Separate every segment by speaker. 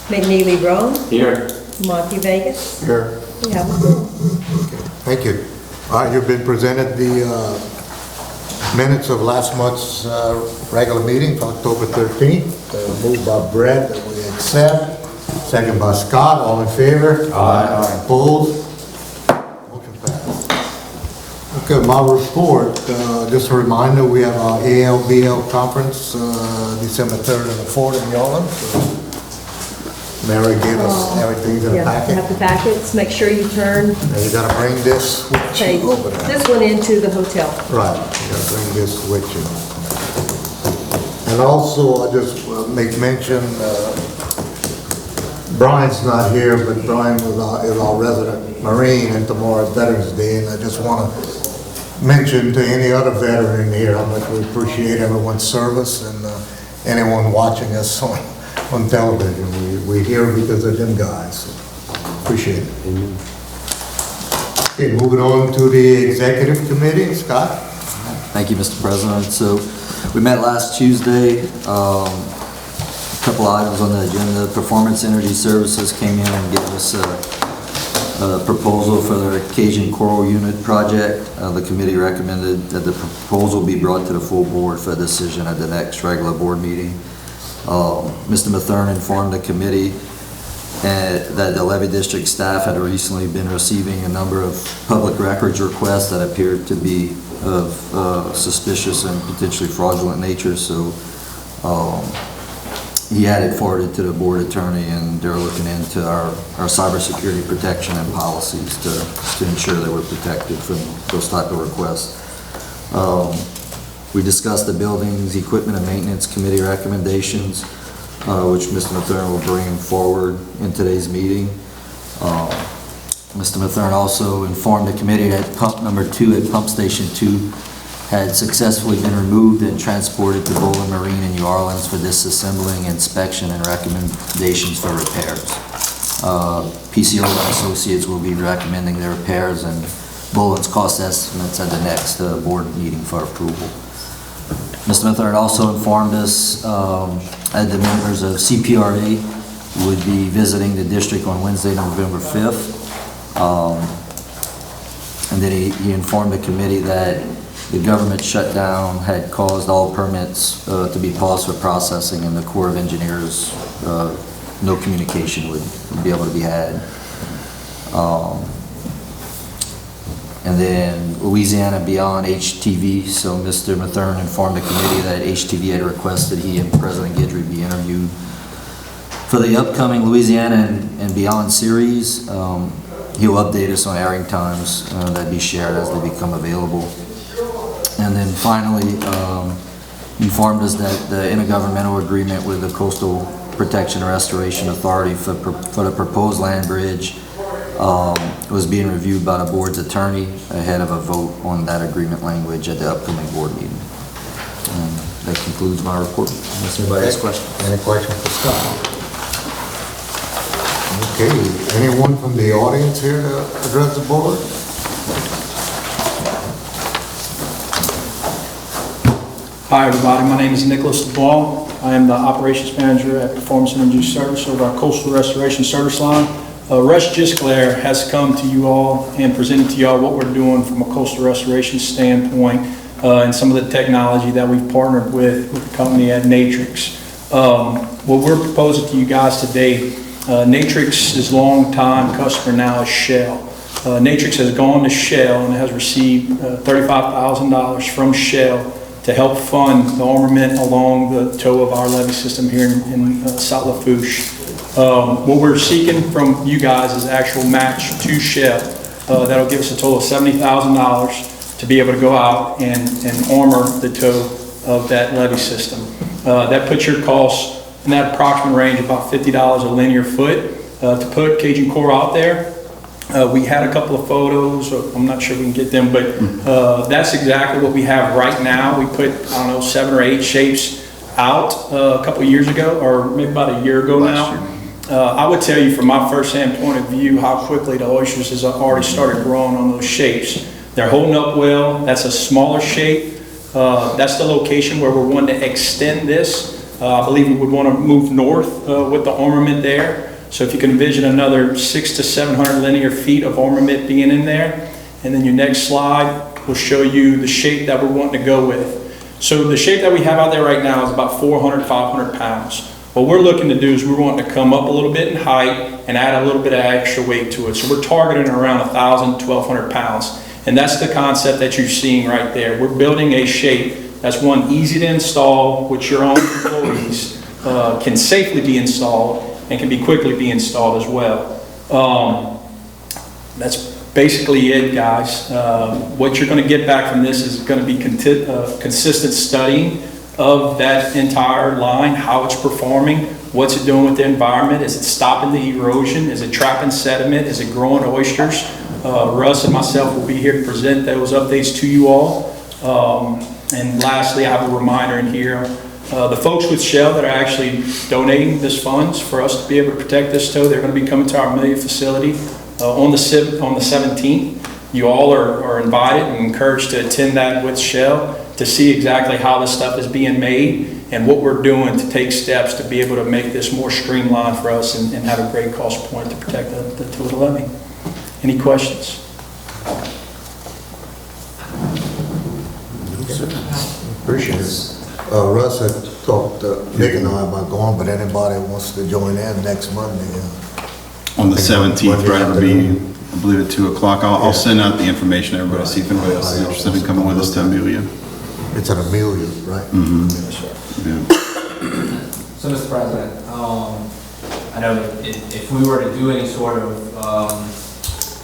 Speaker 1: McNeely Rowe,
Speaker 2: Here.
Speaker 1: Monty Vegas.
Speaker 3: Here.
Speaker 1: We have a quorum.
Speaker 3: Thank you. All right, you've been presented the minutes of last month's regular meeting for October 13th. Moved by Brett that we accept. Second by Scott. All in favor?
Speaker 2: Aye.
Speaker 3: Opposed? Motion passed. Okay, my report. Just a reminder, we have our ALBL conference December 3rd and the 4th in Yorland. So Mary gave us everything in the
Speaker 1: Yeah,
Speaker 3: packet.
Speaker 1: have the packets. Make sure you turn
Speaker 3: And you gotta bring this with
Speaker 1: okay,
Speaker 3: you over there.
Speaker 1: this one into the hotel.
Speaker 3: Right, you gotta bring this with you. And also, I just make mention, Brian's not here, but Brian is our resident Marine, and tomorrow's Veterans Day, and I just wanna mention to any other veteran here how much we appreciate everyone's service and anyone watching us on television. We're here because of them guys, so appreciate it. Okay, moving on to the executive committee, Scott?
Speaker 4: Thank you, Mr. President. So we met last Tuesday. A couple items on the agenda. Performance Energy Services came in and gave us a proposal for their Cajun Coral Unit project. The committee recommended that the proposal be brought to the full board for a decision at the next regular board meeting. Mr. Mathern informed the committee that the Levee District staff had recently been receiving a number of public records requests that appeared to be of suspicious and potentially fraudulent nature. So he had it forwarded to the board attorney, and they're looking into our cybersecurity protection and policies to ensure that we're protected from those type of requests. We discussed the Buildings, Equipment, and Maintenance Committee recommendations, which Mr. Mathern will bring forward in today's meeting. Mr. Mathern also informed the committee that pump number 2 at Pump Station 2 had successfully been removed and transported to Bowling Marine in New Orleans for disassembling, inspection, and recommendations for repairs. PCO and Associates will be recommending the repairs and Bowlin's cost estimates at the next board meeting for approval. Mr. Mathern also informed us that the members of CPRA would be visiting the district on Wednesday, November 5th. And then he informed the committee that the government shutdown had caused all permits to be paused for processing, and the Corps of Engineers, no communication would be able to be had. And then Louisiana Beyond HTV, so Mr. Mathern informed the committee that HTV had requested he and President Guidry be interviewed for the upcoming Louisiana and Beyond series. He'll update us on airing times that be shared as they become available. And then finally, informed us that the intergovernmental agreement with the Coastal Protection and Restoration Authority for the proposed land bridge was being reviewed by the board's attorney ahead of a vote on that agreement language at the upcoming board meeting. And that concludes my report. Unless anybody has questions.
Speaker 3: Any questions for Scott? Okay, anyone from the audience here to address the board?
Speaker 5: Hi everybody, my name is Nicholas DeBall. I am the Operations Manager at Performance Energy Service of our Coastal Restoration Service line. Rush Gisclair has come to you all and presented to you all what we're doing from a coastal restoration standpoint and some of the technology that we've partnered with the company at Natrix. What we're proposing to you guys today, Natrix's long-time customer now is Shell. Natrix has gone to Shell and has received $35,000 from Shell to help fund the armament along the toe of our levee system here in South Lafourche. What we're seeking from you guys is actual match to Shell. That'll give us a total of $70,000 to be able to go out and armor the toe of that levee system. That puts your cost in that approximate range of about $50 a linear foot. To put Cajun Coral out there, we had a couple of photos, I'm not sure we can get them, but that's exactly what we have right now. We put, I don't know, 7 or 8 shapes out a couple of years ago, or maybe about a year ago now. I would tell you from my first-hand point of view how quickly the oysters has already started growing on those shapes. They're holding up well. That's a smaller shape. That's the location where we're wanting to extend this. I believe we would want to move north with the armament there. So if you can envision another 600 to 700 linear feet of armament being in there. And then your next slide will show you the shape that we're wanting to go with. So the shape that we have out there right now is about 400, 500 pounds. What we're looking to do is we're wanting to come up a little bit in height and add a little bit of extra weight to it. So we're targeting around 1,000, 1,200 pounds. And that's the concept that you're seeing right there. We're building a shape that's one, easy to install, which your own employees can safely be installed and can be quickly be installed as well. That's basically it, guys. What you're going to get back from this is going to be consistent studying of that entire line, how it's performing, what's it doing with the environment, is it stopping the erosion, is it trapping sediment, is it growing oysters. Russ and myself will be here to present those updates to you all. And lastly, I have a reminder in here. The folks with Shell that are actually donating this funds for us to be able to protect this tow, they're going to be coming to our Amelia facility on the 17th. You all are invited and encouraged to attend that with Shell to see exactly how this stuff is being made and what we're doing to take steps to be able to make this more streamlined for us and have a great cost point to protect the total levee. Any questions?
Speaker 3: Appreciate it. Russ had talked to Nick and I about going, but anybody wants to join in next Monday.
Speaker 2: On the 17th, right, it'll be,
Speaker 3: afternoon.
Speaker 2: I believe at 2 o'clock. I'll send out the information to everybody, see if anybody else is interested in coming with us to Amelia.
Speaker 3: It's an Amelia, right?
Speaker 2: Yeah.
Speaker 6: So, Mr. President, I know that if we were to do any sort of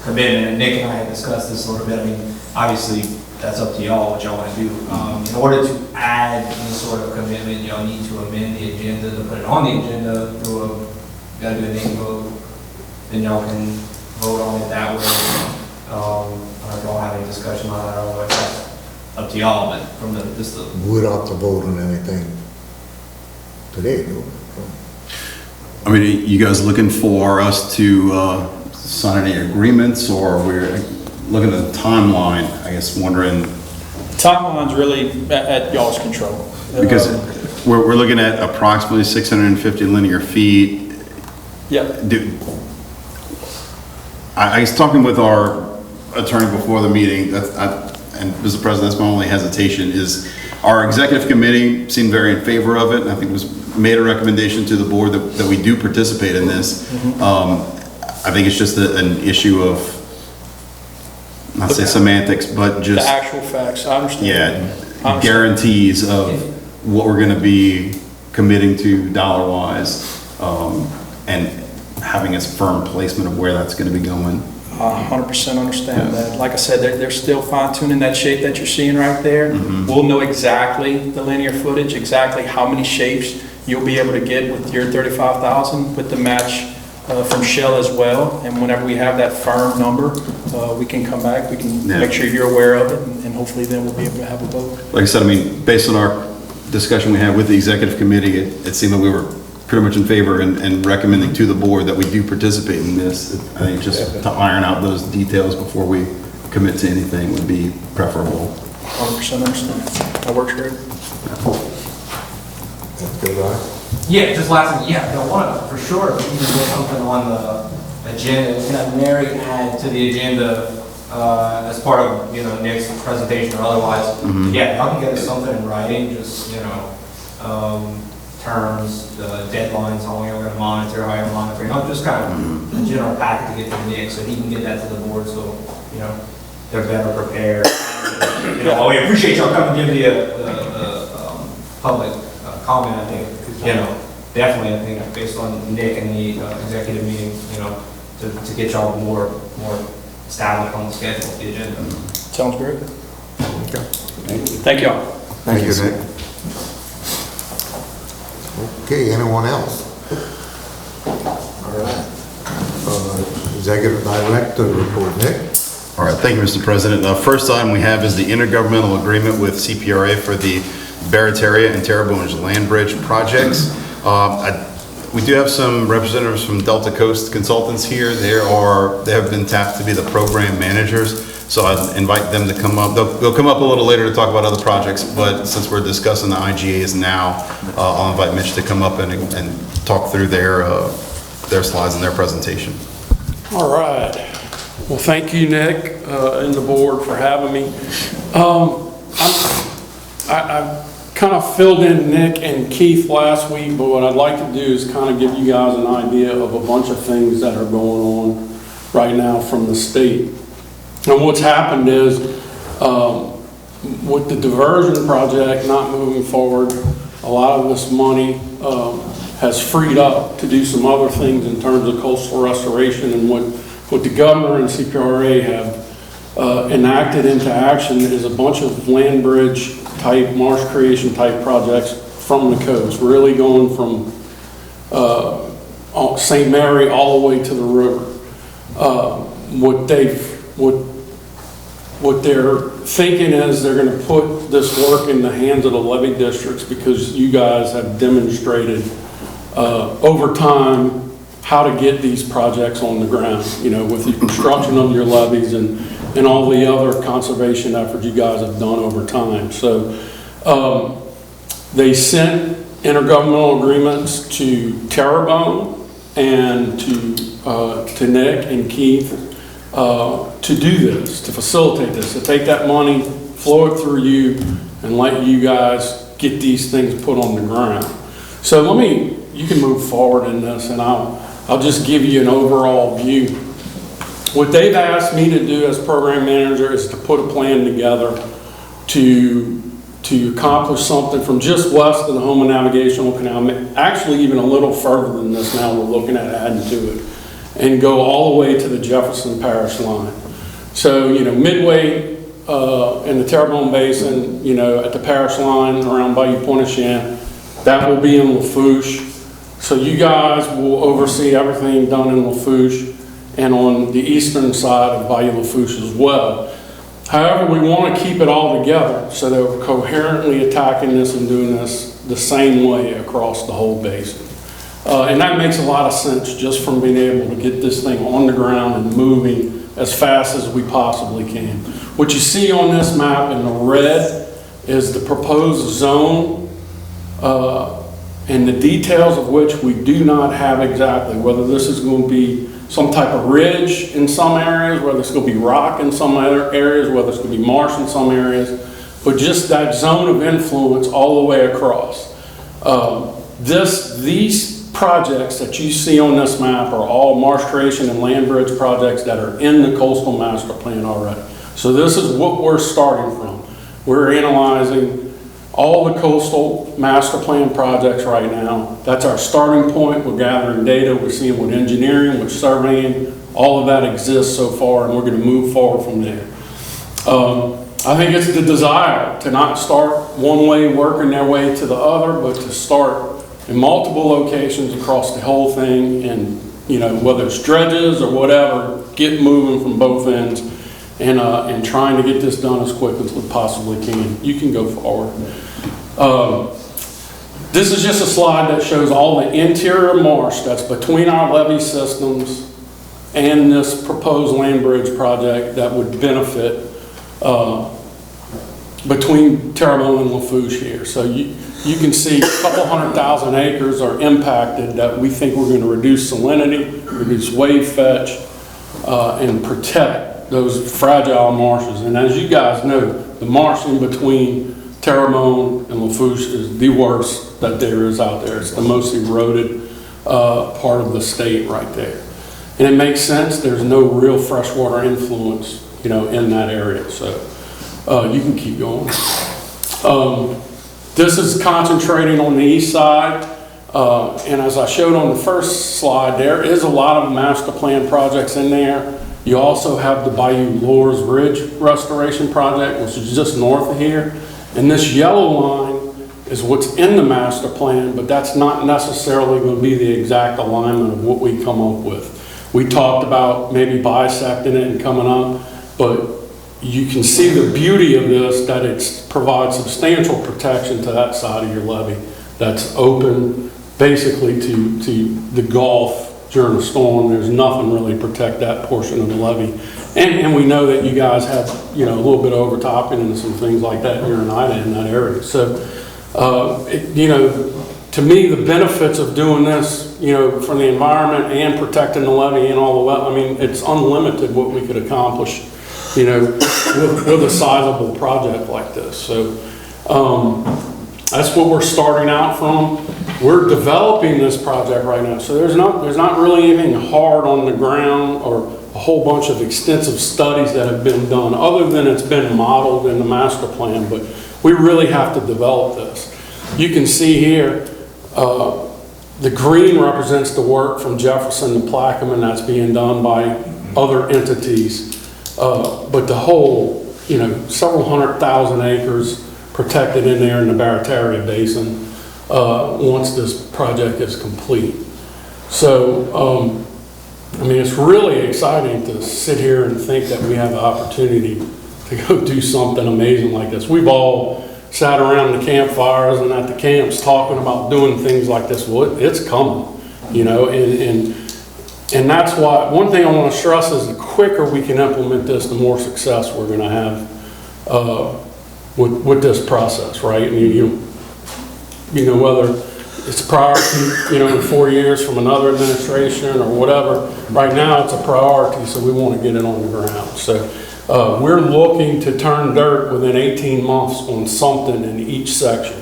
Speaker 6: commitment, and Nick and I had discussed this a little bit, I mean, obviously, that's up to y'all, what y'all want to do. In order to add any sort of commitment, y'all need to amend the agenda to put it on the agenda through gotta do a name vote, then y'all can vote on it that way. I don't know if y'all have any discussion on that, otherwise that's up to y'all, but from just the
Speaker 3: We don't have to vote on anything today, do we?
Speaker 2: I mean, you guys looking for us to sign any agreements, or we're looking at the timeline, I guess, wondering,
Speaker 5: Timeline's really at y'all's control.
Speaker 2: because we're looking at approximately 650 linear feet.
Speaker 5: Yeah.
Speaker 2: I was talking with our attorney before the meeting, and Mr. President, that's my only hesitation, is our executive committee seemed very in favor of it, and I think made a recommendation to the board that we do participate in this. I think it's just an issue of, not say semantics, but
Speaker 5: The
Speaker 2: just,
Speaker 5: actual facts, I understand.
Speaker 2: yeah,
Speaker 5: I understand.
Speaker 2: guarantees of what we're gonna be committing to dollar-wise, and having a firm placement of where that's gonna be going.
Speaker 5: 100% understand that. Like I said, they're still fine tuning that shape that you're seeing right there. We'll know exactly the linear footage, exactly how many shapes you'll be able to get with your 35,000 with the match from Shell as well. And whenever we have that firm number, we can come back, we can make sure you're aware of it, and hopefully then we'll be able to have a vote.
Speaker 2: Like I said, I mean, based on our discussion we had with the executive committee, it seemed that we were pretty much in favor and recommending to the board that we do participate in this. I think just to iron out those details before we commit to anything would be preferable.
Speaker 5: 100% understand. That works great.
Speaker 3: That's good, right?
Speaker 6: Yeah, just last thing, yeah, I want to, for sure, if you can get something on the agenda, we can have Mary add to the agenda as part of, Nick's presentation or otherwise. Yeah, y'all can get us something in writing, just, terms, the deadlines, how long you're going to monitor, how you're monitoring, just kind of a general packet to get to Nick so he can get that to the board so, they're better prepared. We appreciate y'all coming to give the public comment, I think, definitely, I think, based on Nick and the executive meeting, to get y'all more established on the schedule, the agenda.
Speaker 5: Sounds great. Thank y'all.
Speaker 3: Thank you, Nick. Okay, anyone else? All right. Executive Director report, Nick.
Speaker 2: All right, thank you, Mr. President. First item we have is the intergovernmental agreement with CPRA for the Barataria and Terrebonne Land Bridge projects. We do have some representatives from Delta Coast Consultants here. They have been tapped to be the program managers. So I invite them to come up. They'll come up a little later to talk about other projects, but since we're discussing the IGAs now, I'll invite Mitch to come up and talk through their slides and their presentation.
Speaker 7: All right. Well, thank you, Nick, and the board for having me. I kind of filled in Nick and Keith last week, but what I'd like to do is kind of give you guys an idea of a bunch of things that are going on right now from the state. And what's happened is, with the diversion project not moving forward, a lot of this money has freed up to do some other things in terms of coastal restoration, and what the governor and CPRA have enacted into action is a bunch of land bridge type, marsh creation type projects from the coast, really going from St. Mary all the way to the river. What they're thinking is they're going to put this work in the hands of the levee districts, because you guys have demonstrated over time how to get these projects on the ground, with the construction of your levees and all the other conservation efforts you guys have done over time. So they sent intergovernmental agreements to Terrebonne and to Nick and Keith to do this, to facilitate this, to take that money, flow it through you, and let you guys get these things put on the ground. So you can move forward in this, and I'll just give you an overall view. What they've asked me to do as program manager is to put a plan together to accomplish something from just west of the Houma Navigational Canal, actually even a little further than this now we're looking at adding to it, and go all the way to the Jefferson Parish line. So, midway in the Terrebonne Basin, at the parish line around Bayou Pointe-aux-Chenes, that will be in Lafourche. So you guys will oversee everything done in Lafourche and on the eastern side of Bayou Lafourche as well. However, we want to keep it all together so that we're coherently attacking this and doing this the same way across the whole basin. And that makes a lot of sense just from being able to get this thing on the ground and moving as fast as we possibly can. What you see on this map in the red is the proposed zone, and the details of which we do not have exactly, whether this is going to be some type of ridge in some areas, whether it's going to be rock in some other areas, whether it's going to be marsh in some areas, but just that zone of influence all the way across. These projects that you see on this map are all marsh creation and land bridge projects that are in the coastal master plan already. So this is what we're starting from. We're analyzing all the coastal master plan projects right now. That's our starting point. We're gathering data. We're seeing what engineering, what surveying, all of that exists so far, and we're going to move forward from there. I think it's the desire to not start one way, working their way to the other, but to start in multiple locations across the whole thing, and whether it's dredges or whatever, get moving from both ends, and trying to get this done as quick as we possibly can. You can go forward. This is just a slide that shows all the interior marsh that's between our levee systems and this proposed land bridge project that would benefit between Terrebonne and Lafourche here. So you can see a couple 100,000 acres are impacted that we think we're going to reduce salinity, reduce wave fetch, and protect those fragile marshes. And as you guys know, the marsh in between Terrebonne and Lafourche is the worst that there is out there. It's the most eroded part of the state right there. And it makes sense. There's no real freshwater influence, in that area. So you can keep going. This is concentrating on the east side. And as I showed on the first slide, there is a lot of master plan projects in there. You also have the Bayou Lourdes Ridge Restoration Project, which is just north of here. And this yellow line is what's in the master plan, but that's not necessarily going to be the exact alignment of what we come up with. We talked about maybe bisecting it and coming up, but you can see the beauty of this, that it provides substantial protection to that side of your levee that's open basically to the Gulf during a storm. There's nothing really to protect that portion of the levee. And we know that you guys have, you know, a little bit of overtopping and some things like that during Ida in that area. So, you know, to me, the benefits of doing this, you know, for the environment and protecting the levee and all the I mean, it's unlimited what we could accomplish, you know, with a sizable project like this. So that's what we're starting out from. We're developing this project right now. So there's not really anything hard on the ground or a whole bunch of extensive studies that have been done, other than it's been modeled in the master plan, but we really have to develop this. You can see here, the green represents the work from Jefferson to Plaquemine that's being done by other entities. But the whole, you know, several 100,000 acres protected in there in the Barataria Basin once this project is complete. So, I mean, it's really exciting to sit here and think that we have the opportunity to go do something amazing like this. We've all sat around the campfires and at the camps talking about doing things like this. Well, it's coming, you know, and that's why, one thing I want to stress is the quicker we can implement this, the more success we're going to have with this process, right? And you know, whether it's a priority, you know, in 4 years from another administration or whatever, right now it's a priority, so we want to get it on the ground. So we're looking to turn dirt within 18 months on something in each section.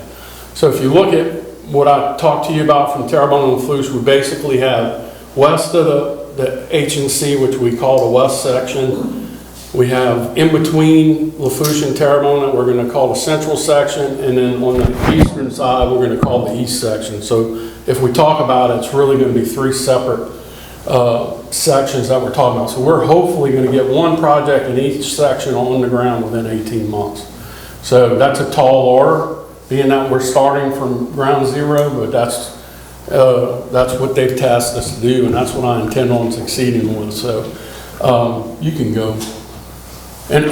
Speaker 7: So if you look at what I talked to you about from Terrebonne and Lafourche, we basically have west of the H&C, which we call the west section. We have in between Lafourche and Terrebonne that we're going to call the central section, and then on the eastern side we're going to call the east section. So if we talk about it, it's really going to be three separate sections that we're talking about. So we're hopefully going to get one project in each section on the ground within 18 months. So that's a tall order, being that we're starting from ground zero, but that's what they've tasked us to do, and that's what I intend on succeeding with. So you can go. And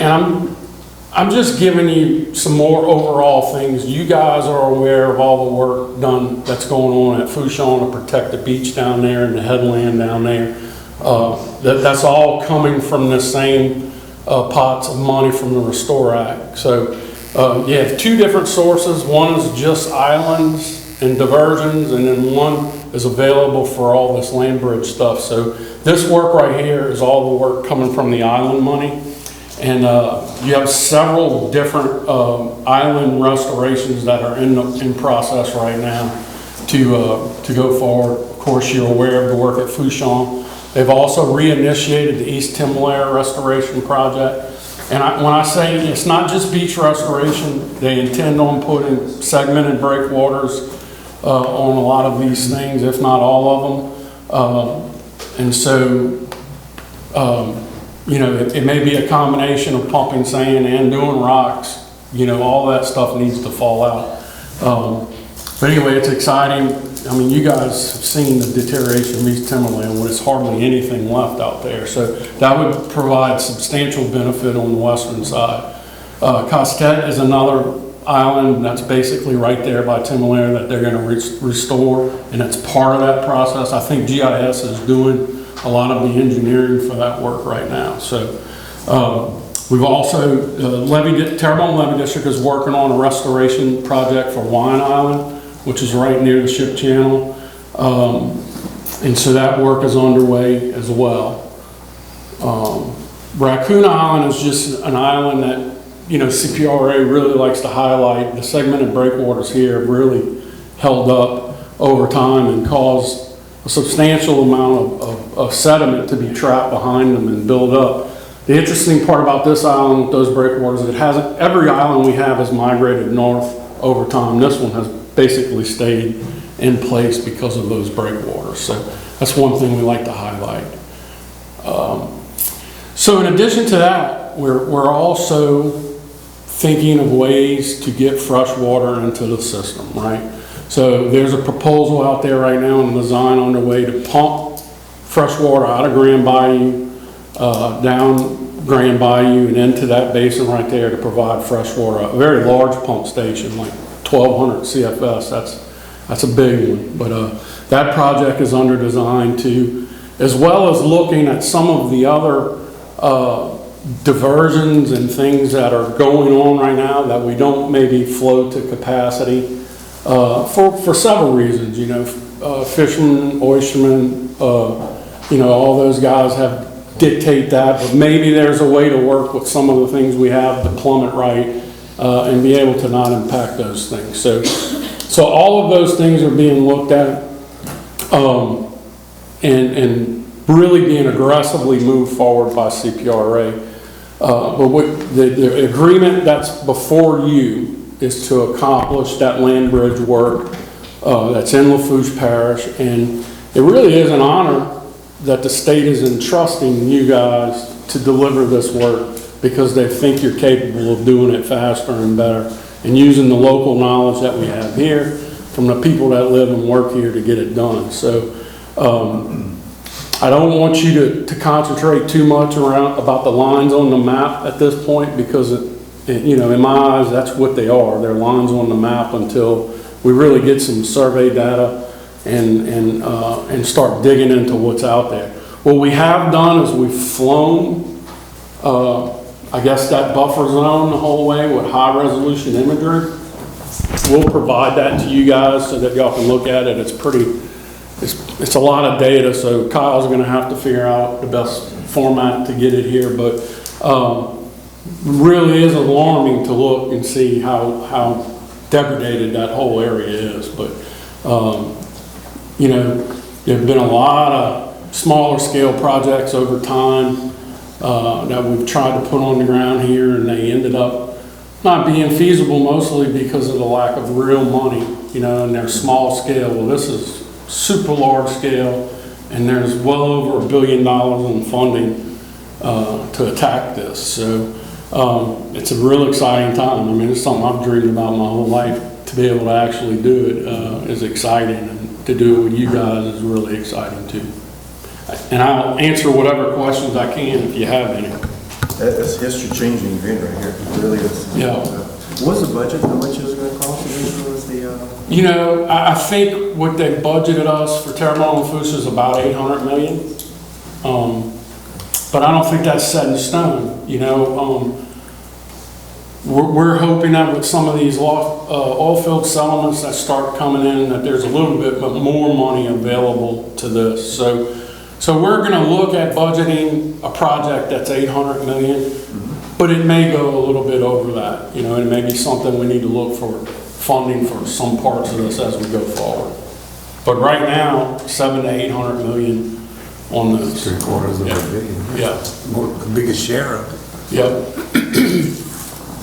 Speaker 7: I'm just giving you some more overall things. You guys are aware of all the work done that's going on at Fouchon to protect the beach down there and the headland down there. That's all coming from the same pots of money from the Restore Act. So you have two different sources. One is just islands and diversions, and then one is available for all this land bridge stuff. So this work right here is all the work coming from the island money. And you have several different island restorations that are in process right now to go forward. Of course, you're aware of the work at Fouchon. They've also reinitiated the East Timalaire Restoration Project. And when I say it's not just beach restoration, they intend on putting segmented breakwaters on a lot of these things, if not all of them. And so, you know, it may be a combination of pumping sand and doing rocks. You know, all that stuff needs to fall out. But anyway, it's exciting. I mean, you guys have seen the deterioration of East Timberland when there's hardly anything left out there. So that would provide substantial benefit on the western side. Costet is another island that's basically right there by Timberland that they're going to restore, and it's part of that process. I think GIS is doing a lot of the engineering for that work right now. So we've also, Terrebonne Levee District is working on a restoration project for Wine Island, which is right near the ship channel. And so that work is underway as well. Raccoon Island is just an island that, you know, CPRA really likes to highlight. The segmented breakwaters here have really held up over time and caused a substantial amount of sediment to be trapped behind them and build up. The interesting part about this island with those breakwaters is every island we have has migrated north over time. This one has basically stayed in place because of those breakwaters. So that's one thing we like to highlight. So in addition to that, we're also thinking of ways to get fresh water into the system, right? So there's a proposal out there right now and design underway to pump fresh water out of Grand Bayou, down Grand Bayou and into that basin right there to provide fresh water. A very large pump station, like 1,200 CFS, that's a big one. But that project is under design too. as well as looking at some of the other diversions and things that are going on right now that we don't maybe flow to capacity for several reasons. You know, fishermen, oystermen, you know, all those guys have dictate that, but maybe there's a way to work with some of the things we have to plumb it right and be able to not impact those things. So all of those things are being looked at and really being aggressively moved forward by CPRA. But what the agreement that's before you is to accomplish that land bridge work that's in Lafourche Parish, and it really is an honor that the state is entrusting you guys to deliver this work because they think you're capable of doing it faster and better and using the local knowledge that we have here from the people that live and work here to get it done. So I don't want you to concentrate too much about the lines on the map at this point because, you know, in my eyes, that's what they are. They're lines on the map until we really get some survey data and start digging into what's out there. What we have done is we've flown, I guess, that buffer zone the whole way with high resolution imagery. We'll provide that to you guys so that y'all can look at it. It's a lot of data, so Kyle's gonna have to figure out the best format to get it here, but really is alarming to look and see how degraded that whole area is. But you know, there have been a lot of smaller scale projects over time that we've tried to put on the ground here, and they ended up not being feasible mostly because of the lack of real money, you know, and they're small scale. Well, this is super large scale, and there's well over $1 billion in funding to attack this. So it's a real exciting time. I mean, it's something I've dreamed about my whole life. To be able to actually do it is exciting, and to do it with you guys is really exciting too. And I'll answer whatever questions I can if you have any.
Speaker 8: That's history-changing event right here. It really is.
Speaker 7: Yeah.
Speaker 8: What's the budget? How much is it going to cost?
Speaker 7: You know, I think what they budgeted us for Terrebonne and Lafourche is about $800 million. But I don't think that's set in stone. You know, we're hoping that with some of these oil field settlements that start coming in, that there's a little bit more money available to this. So we're going to look at budgeting a project that's $800 million, but it may go a little bit over that. You know, it may be something we need to look for funding for some parts of this as we go forward. But right now, $700 to $800 million on this.
Speaker 3: 3/4 of a billion.
Speaker 7: Yeah.
Speaker 3: The biggest share of it.
Speaker 7: Yep.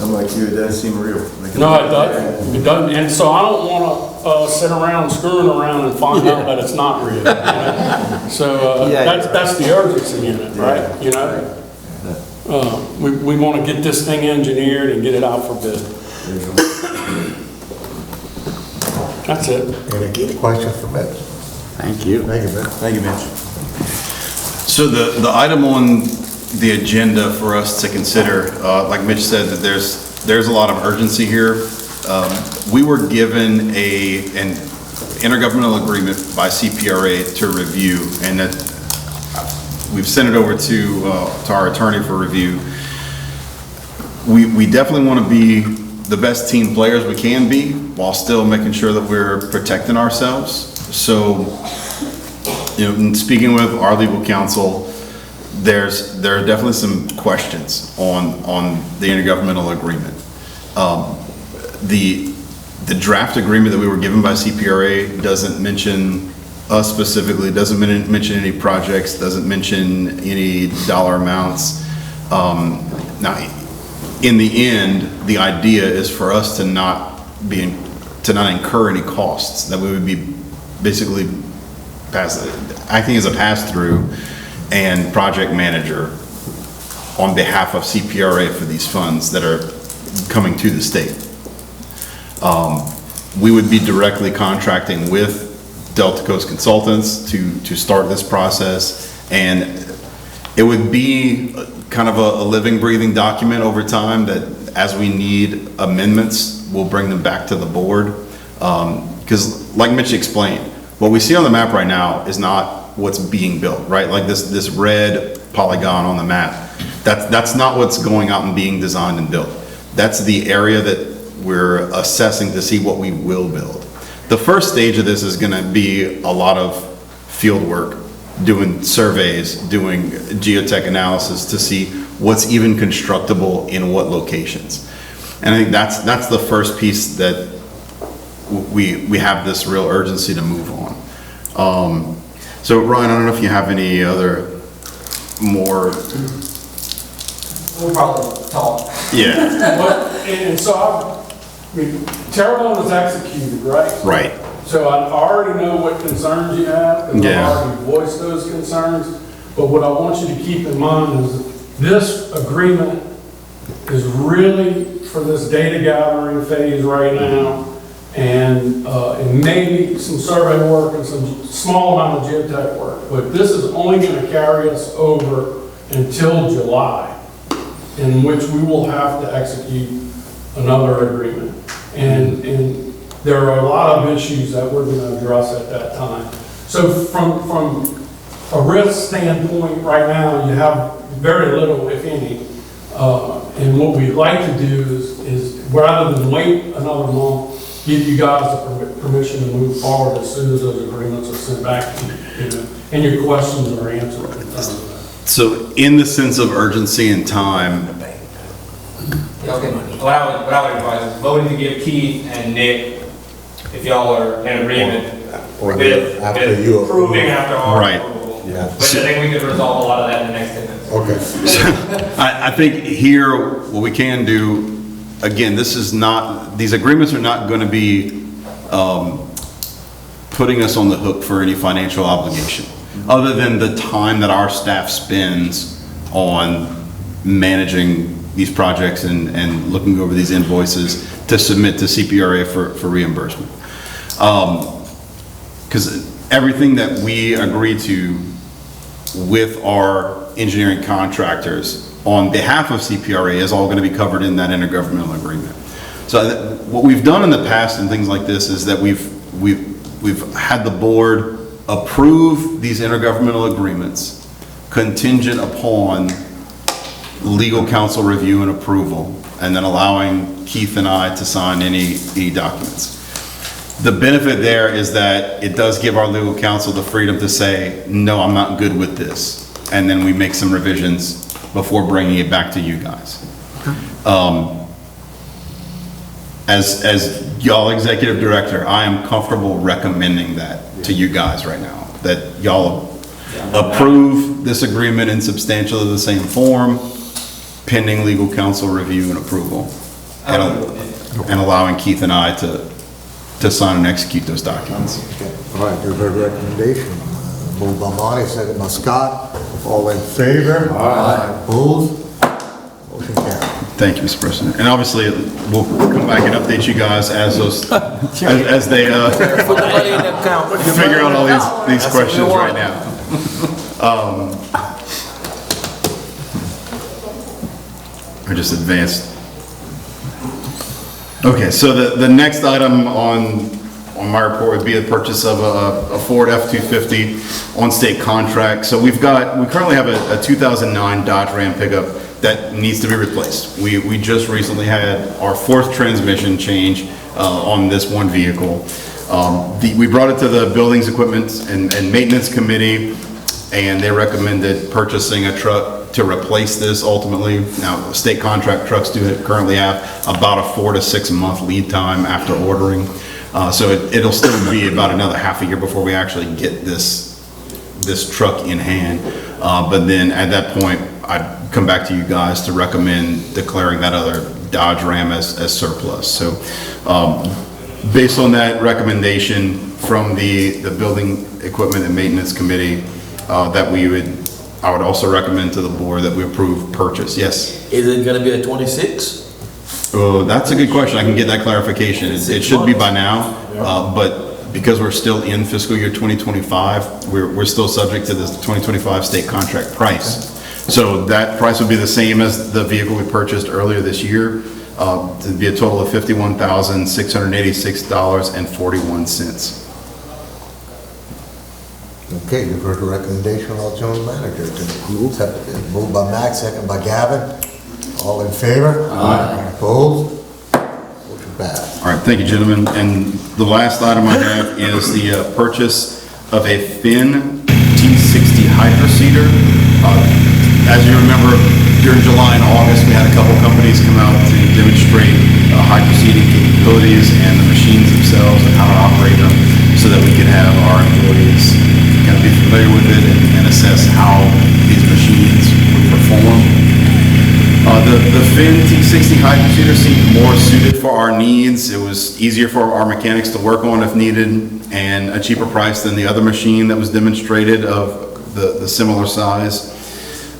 Speaker 8: I'm like you, it doesn't seem real.
Speaker 7: No, it doesn't. It doesn't. And so I don't want to sit around screwing around and find out that it's not real. You know? So that's the urgency in it, right? You know, we want to get this thing engineered and get it out for bid. That's it.
Speaker 3: Any questions for Mitch?
Speaker 4: Thank you.
Speaker 3: Thank you, Mitch.
Speaker 8: Thank you, Mitch.
Speaker 2: So the item on the agenda for us to consider, like Mitch said, that there's a lot of urgency here. We were given an intergovernmental agreement by CPRA to review, and that we've sent it over to our attorney for review. We definitely want to be the best team players we can be while still making sure that we're protecting ourselves. So, you know, in speaking with our legal counsel, there are definitely some questions on the intergovernmental agreement. The draft agreement that we were given by CPRA doesn't mention us specifically, doesn't mention any projects, doesn't mention any dollar amounts. Now, in the end, the idea is for us to not incur any costs, that we would be basically acting as a pass-through and project manager on behalf of CPRA for these funds that are coming to the state. We would be directly contracting with Delta Coast Consultants to start this process, and it would be kind of a living, breathing document over time that as we need amendments, we'll bring them back to the board. Because like Mitch explained, what we see on the map right now is not what's being built, right? Like this red polygon on the map, that's not what's going out and being designed and built. That's the area that we're assessing to see what we will build. The first stage of this is gonna be a lot of field work, doing surveys, doing geotech analysis to see what's even constructible in what locations. And I think that's the first piece that we have this real urgency to move on. So Ryan, I don't know if you have any other more,
Speaker 6: We'll probably talk.
Speaker 2: yeah,
Speaker 7: And so Terrebonne is executed, right?
Speaker 2: right,
Speaker 7: So I already know what concerns you have, and I've
Speaker 2: Yeah.
Speaker 7: already voiced those concerns. But what I want you to keep in mind is this agreement is really for this data gathering phase right now, and maybe some survey work and some small amount of geotech work. But this is only going to carry us over until July, in which we will have to execute another agreement. And there are a lot of issues that we're going to address at that time. So from a risk standpoint, right now, you have very little, if any. And what we'd like to do is rather than wait another month, give you guys the permission to move forward as soon as those agreements are sent back to you, and your questions are answered in terms of that.
Speaker 2: so in the sense of urgency and time,
Speaker 6: Okay, what I would advise is voting to give Keith and Nick, if y'all are in agreement
Speaker 3: Or
Speaker 6: with
Speaker 3: after you approve.
Speaker 6: approving after our
Speaker 2: Right.
Speaker 6: approval.
Speaker 3: Yeah.
Speaker 6: But I think we could resolve a lot of that in the next 10 minutes.
Speaker 3: Okay.
Speaker 2: I think here, what we can do, again, this is not, these agreements are not going to be putting us on the hook for any financial obligation, other than the time that our staff spends on managing these projects and looking over these invoices to submit to CPRA for reimbursement. Because everything that we agree to with our engineering contractors on behalf of CPRA is all going to be covered in that intergovernmental agreement. So what we've done in the past and things like this is that we've had the board approve these intergovernmental agreements contingent upon legal counsel review and approval, and then allowing Keith and I to sign any documents. The benefit there is that it does give our legal counsel the freedom to say, no, I'm not good with this. And then we make some revisions before bringing it back to you guys. As y'all executive director, I am comfortable recommending that to you guys right now, that y'all approve this agreement in substantially the same form, pending legal counsel review and approval, and allowing Keith and I to sign and execute those documents.
Speaker 3: All right, you've heard the recommendation. Moved by Monty, second by Scott. All in favor? Aye. Opposed? Motion carried.
Speaker 2: Thank you, Mr. President. And obviously, we'll come back and update you guys as those, as they figure out all these questions right now. I just advanced. Okay, so the next item on my report would be the purchase of a Ford F-250 on state contract. So we currently have a 2009 Dodge Ram pickup that needs to be replaced. We just recently had our fourth transmission change on this one vehicle. We brought it to the Buildings, Equipment, and Maintenance Committee, and they recommended purchasing a truck to replace this ultimately. Now, state contract trucks currently have about a 4 to 6 month lead time after ordering. So it'll still be about another half a year before we actually get this truck in hand. But then at that point, I'd come back to you guys to recommend declaring that other Dodge Ram as surplus. So based on that recommendation from the Building, Equipment, and Maintenance Committee, I would also recommend to the board that we approve purchase. Yes?
Speaker 9: Is it gonna be a 26?
Speaker 2: Oh, that's a good question. I can get that clarification. It should be by now, but because we're still in fiscal year 2025, we're still subject to this 2025 state contract price. So that price would be the same as the vehicle we purchased earlier this year. It'd be a total of $51,686.41.
Speaker 3: Okay, you've heard the recommendation of our general manager to accept it. Moved by Max, second by Gavin. All in favor? Aye. Opposed? Motion passed.
Speaker 2: All right, thank you, gentlemen. And the last item I have is the purchase of a Finn T60 hydro seeder. As you remember, during July and August, we had a couple companies come out to demonstrate hydro seeding capabilities and the machines themselves and how to operate them so that we could have our employees kind of be familiar with it and assess how these machines would perform. The Finn T60 hydro seeder seemed more suited for our needs. It was easier for our mechanics to work on if needed, and a cheaper price than the other machine that was demonstrated of the similar size.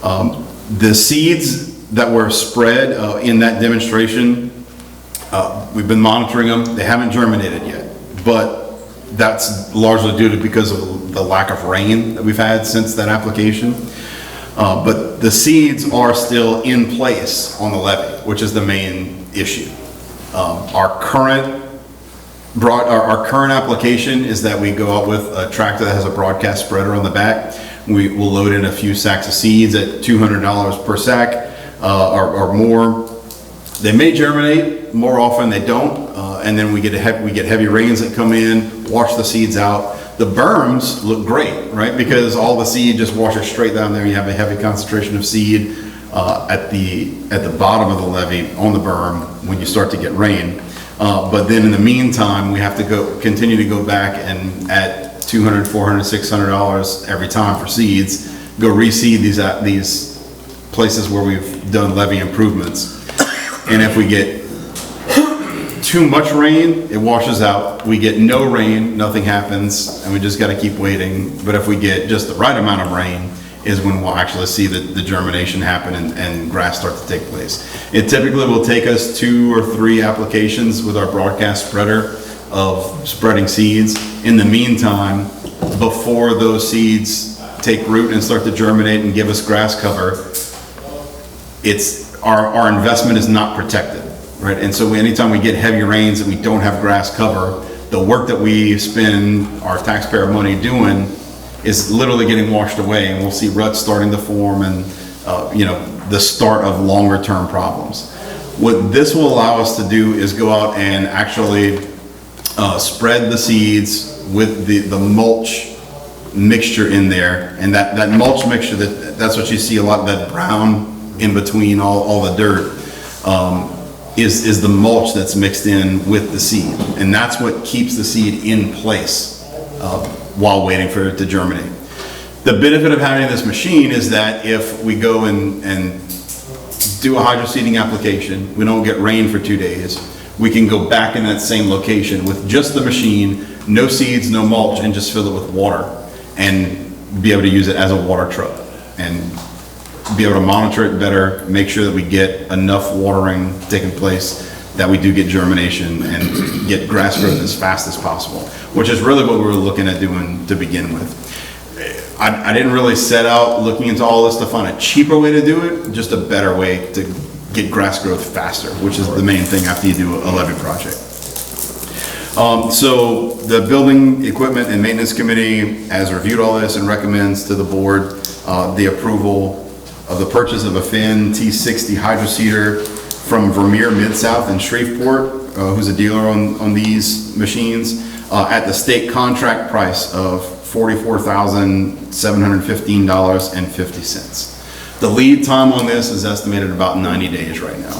Speaker 2: The seeds that were spread in that demonstration, we've been monitoring them. They haven't germinated yet, but that's largely due to because of the lack of rain that we've had since that application. But the seeds are still in place on the levee, which is the main issue. Our current application is that we go out with a tractor that has a broadcast spreader on the back. We will load in a few sacks of seeds at $200 per sack or more. They may germinate, more often they don't, and then we get heavy rains that come in, wash the seeds out. The berms look great, right? Because all the seed just washes straight down there. You have a heavy concentration of seed at the bottom of the levee on the berm when you start to get rain. But then in the meantime, we have to continue to go back and at $200, $400, $600 every time for seeds, go reseed these places where we've done levee improvements. And if we get too much rain, it washes out. We get no rain, nothing happens, and we just got to keep waiting. But if we get just the right amount of rain is when we'll actually see the germination happen and grass start to take place. It typically will take us 2 or 3 applications with our broadcast spreader of spreading seeds. In the meantime, before those seeds take root and start to germinate and give us grass cover, our investment is not protected. Right, and so anytime we get heavy rains and we don't have grass cover, the work that we spend our taxpayer money doing is literally getting washed away, and we'll see ruts starting to form and the start of longer term problems. What this will allow us to do is go out and actually spread the seeds with the mulch mixture in there, and that mulch mixture, that's what you see a lot of that brown in between all the dirt. Is the mulch that's mixed in with the seed. And that's what keeps the seed in place while waiting for it to germinate. The benefit of having this machine is that if we go and do a hydro seeding application, we don't get rain for 2 days, we can go back in that same location with just the machine, no seeds, no mulch, and just fill it with water and be able to use it as a water truck and be able to monitor it better, make sure that we get enough watering taking place, that we do get germination and get grass growth as fast as possible, which is really what we were looking at doing to begin with. I didn't really set out looking into all this to find a cheaper way to do it, just a better way to get grass growth faster, which is the main thing after you do a levee project. So the Building Equipment and Maintenance Committee has reviewed all this and recommends to the board the approval of the purchase of a Finn T60 hydro seeder from Vermeer Mid-South in Shreveport, who's a dealer on these machines, at the state contract price of $44,715.50. The lead time on this is estimated about 90 days right now.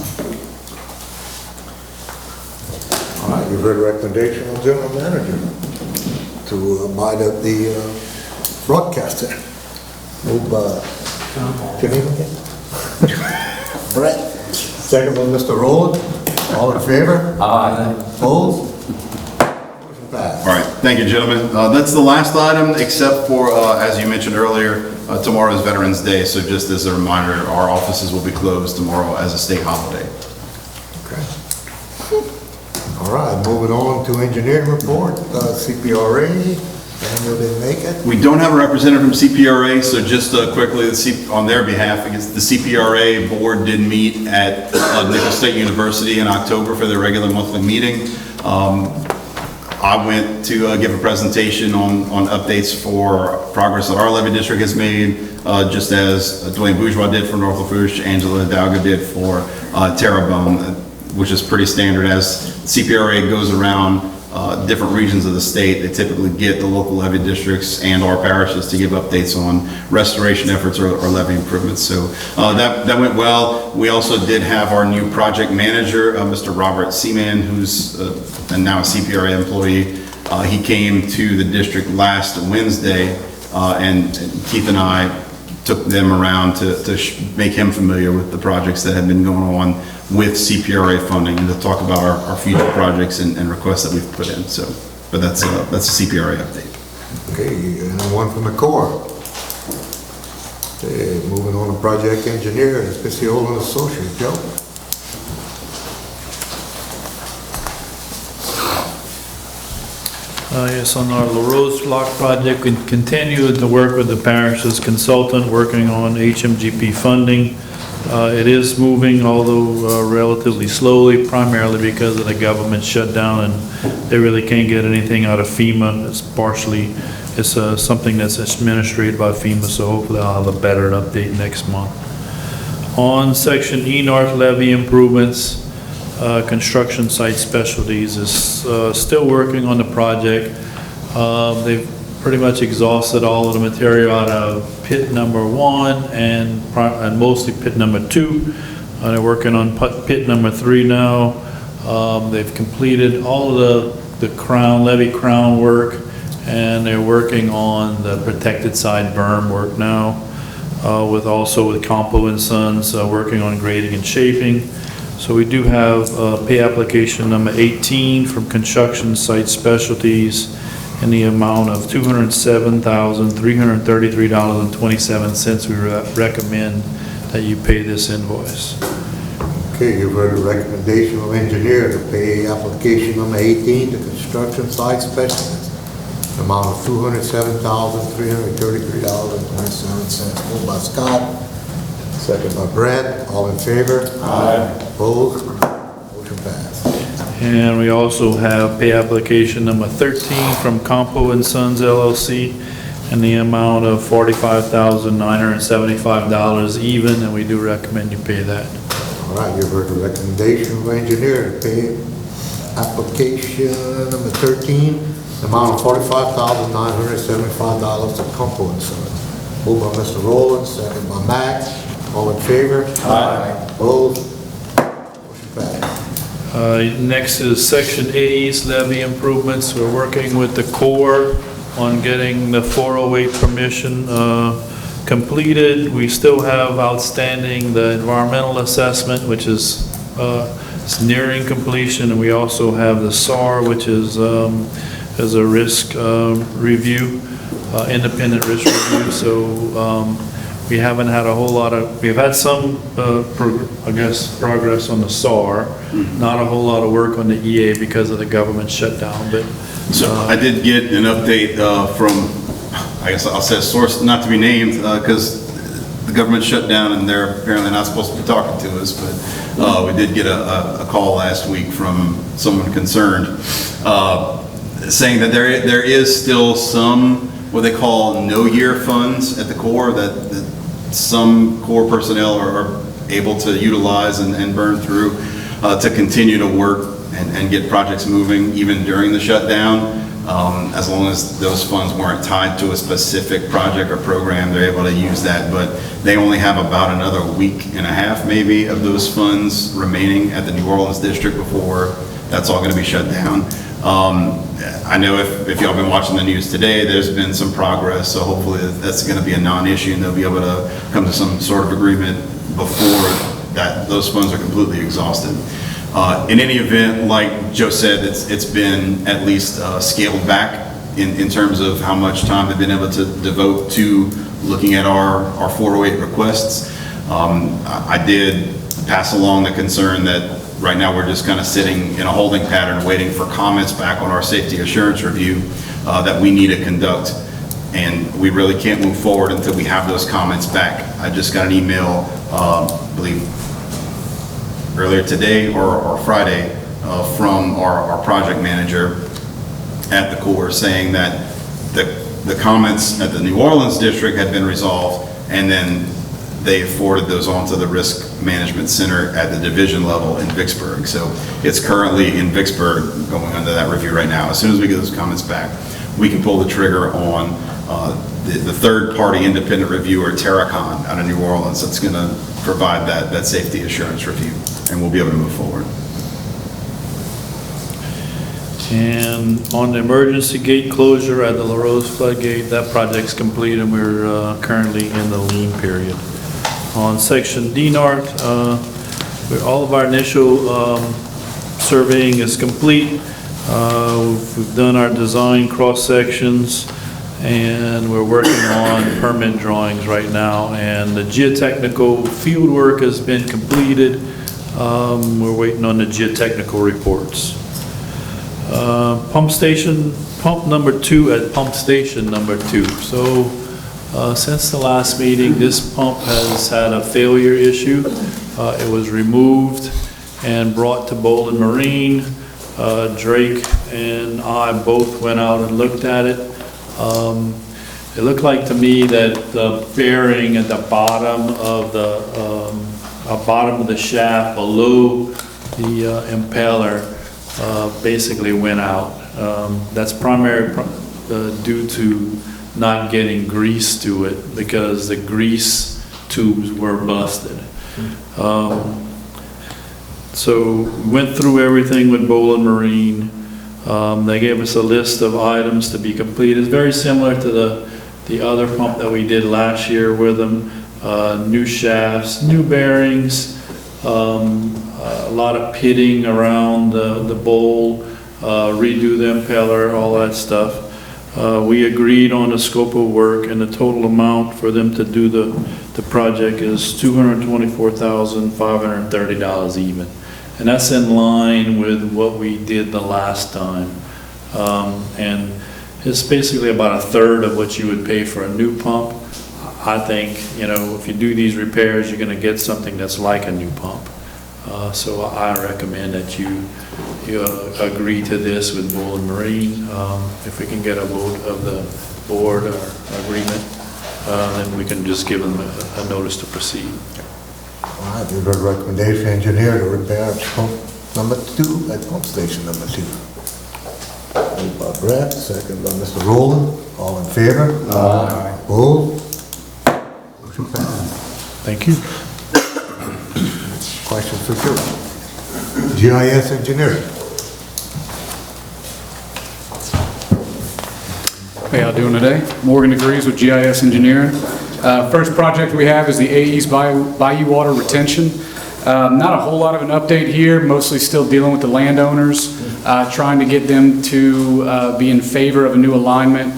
Speaker 3: All right, you've heard the recommendation of the general manager to abide at the broadcaster. Move by Brett. Second by Mr. Rowland. All in favor? Aye. Opposed? Motion passed.
Speaker 2: All right, thank you, gentlemen. That's the last item, except for, as you mentioned earlier, tomorrow is Veterans Day, so just as a reminder, our offices will be closed tomorrow as a state holiday.
Speaker 3: Okay. All right, moving on to engineering report, CPRA. Daniel didn't make it.
Speaker 2: We don't have a representative from CPRA, so just quickly on their behalf, I guess the CPRA board did meet at Nicholls State University in October for their regular monthly meeting. I went to give a presentation on updates for progress that our levee district has made, just as Dwayne Bourgeois did for North Lafourche, Angela Hidalgo did for Terrebonne, which is pretty standard. As CPRA goes around different regions of the state, they typically get the local levee districts and our parishes to give updates on restoration efforts or levee improvements. So that went well. We also did have our new project manager, Mr. Robert Seaman, who's and now a CPRA employee. He came to the district last Wednesday, and Keith and I took them around to make him familiar with the projects that have been going on with CPRA funding, and to talk about our future projects and requests that we've put in. So, but that's a CPRA update.
Speaker 3: Okay, and one from the Corps. Okay, moving on to project engineer, Pisciola and Associates, Joe.
Speaker 10: Yes, on our LaRose Block project, we continue to work with the parish's consultant, working on HMGP funding. It is moving, although relatively slowly, primarily because of the government shutdown, and they really can't get anything out of FEMA. It's something that's administered by FEMA, so hopefully I'll have a better update next month. On Section E North levee improvements, construction site specialties is still working on the project. They've pretty much exhausted all of the material out of pit number 1 and mostly pit number 2. They're working on pit number 3 now. They've completed all of the levee crown work, and they're working on the protected side berm work now, with Compo and Sons working on grading and shaping. So we do have pay application number 18 from Construction Site Specialties in the amount of $207,333.27. We recommend that you pay this invoice.
Speaker 3: Okay, you've heard the recommendation of engineer to pay application number 18 to Construction Site Specialist, the amount of $207,333.27. Moved by Scott, second by Brett. All in favor? Aye. Opposed? Motion passed.
Speaker 10: And we also have pay application number 13 from Compo and Sons LLC in the amount of $45,975 even, and we do recommend you pay that.
Speaker 3: All right, you've heard the recommendation of engineer to pay application number 13, the amount of $45,975 to Compo and Sons. Moved by Mr. Rowland, second by Max. All in favor? Aye. Opposed? Motion passed.
Speaker 10: Next is Section A East levee improvements. We're working with the Corps on getting the 408 permission completed. We still have outstanding the environmental assessment, which is nearing completion, and we also have the SAR, which is a risk review, independent risk review. So we haven't had a whole lot of, we've had some, progress on the SAR, not a whole lot of work on the EA because of the government shutdown, but.
Speaker 2: So I did get an update from, I guess I'll say a source not to be named, because the government shut down and they're apparently not supposed to be talking to us, but we did get a call last week from someone concerned, saying that there is still some what they call no-year funds at the Corps that some Corps personnel are able to utilize and burn through to continue to work and get projects moving even during the shutdown. As long as those funds weren't tied to a specific project or program, they're able to use that. But they only have about another week and a half maybe of those funds remaining at the New Orleans district before that's all going to be shut down. I know if y'all been watching the news today, there's been some progress, so hopefully that's going to be a non-issue and they'll be able to come to some sort of agreement before those funds are completely exhausted. In any event, like Joe said, it's been at least scaled back in terms of how much time they've been able to devote to looking at our 408 requests. I did pass along the concern that right now we're just kind of sitting in a holding pattern waiting for comments back on our safety assurance review that we need to conduct, and we really can't move forward until we have those comments back. I just got an email, I believe earlier today or Friday from our project manager at the Corps saying that the comments at the New Orleans district had been resolved, and then they forwarded those on to the Risk Management Center at the division level in Vicksburg. So it's currently in Vicksburg going under that review right now. As soon as we get those comments back, we can pull the trigger on the third-party independent reviewer, Terracon, out of New Orleans, that's going to provide that safety assurance review, and we'll be able to move forward.
Speaker 10: And on the emergency gate closure at the LaRose floodgate, that project's complete and we're currently in the lien period. On section D North, all of our initial surveying is complete. We've done our design cross sections and we're working on permit drawings right now, and the geotechnical field work has been completed. We're waiting on the geotechnical reports. Pump number 2 at pump station number 2. So since the last meeting, this pump has had a failure issue. It was removed and brought to Bowling Marine. Drake and I both went out and looked at it. It looked like to me that the bearing at the bottom of the shaft below the impeller basically went out. That's primarily due to not getting grease to it because the grease tubes were busted. So went through everything with Bowling Marine. They gave us a list of items to be completed. It's very similar to the other pump that we did last year with them. New shafts, new bearings, a lot of pitting around the bowl, redo the impeller, all that stuff. We agreed on the scope of work, and the total amount for them to do the project is $224,530 even. And that's in line with what we did the last time. And it's basically about a third of what you would pay for a new pump. I think, you know, if you do these repairs, you're gonna get something that's like a new pump. So I recommend that you agree to this with Bowling Marine. If we can get a vote of the board or agreement, then we can just give them a notice to proceed.
Speaker 3: All right, we've got a recommendation, engineer, to repair pump number 2 at pump station number 2. Moved by Brett, second by Mr. Rowland. All in favor? Aye. Opposed? Motion passes.
Speaker 10: Thank you.
Speaker 3: Question for Joe. GIS engineer.
Speaker 11: How y'all doing today? Morgan agrees with GIS engineering. First project we have is the AE's Bayou Water Retention. Not a whole lot of an update here, mostly still dealing with the landowners, trying to get them to be in favor of a new alignment,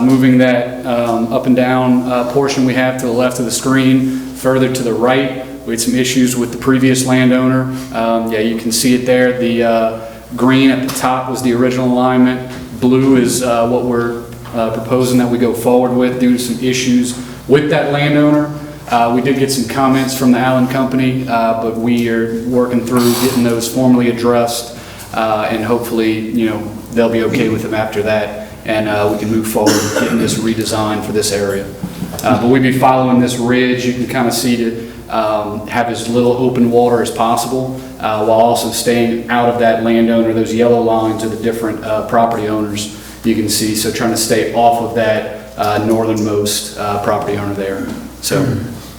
Speaker 11: moving that up and down portion we have to the left of the screen, further to the right. We had some issues with the previous landowner. Yeah, you can see it there. The green at the top was the original alignment. Blue is what we're proposing that we go forward with due to some issues with that landowner. We did get some comments from the Allen Company, but we are working through getting those formally addressed, and hopefully, you know, they'll be okay with them after that, and we can move forward with getting this redesigned for this area. But we'd be following this ridge. You can kind of see to have as little open water as possible, while also staying out of that landowner. Those yellow lines are the different property owners you can see, so trying to stay off of that northernmost property owner there. So,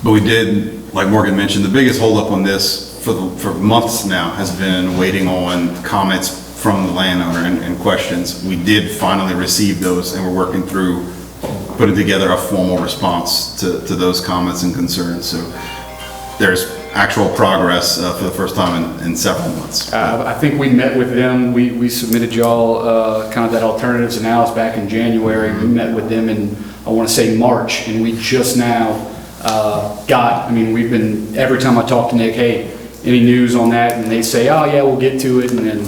Speaker 2: But we did, like Morgan mentioned, the biggest holdup on this for months now has been waiting on comments from the landowner and questions. We did finally receive those, and we're working through putting together a formal response to those comments and concerns. So there's actual progress for the first time in several months.
Speaker 11: I think we met with them. We submitted y'all kind of that alternatives analysis back in January. We met with them in, I want to say, March, and we just now I mean, we've been, every time I talk to Nick, hey, any news on that? And they say, oh yeah, we'll get to it, and then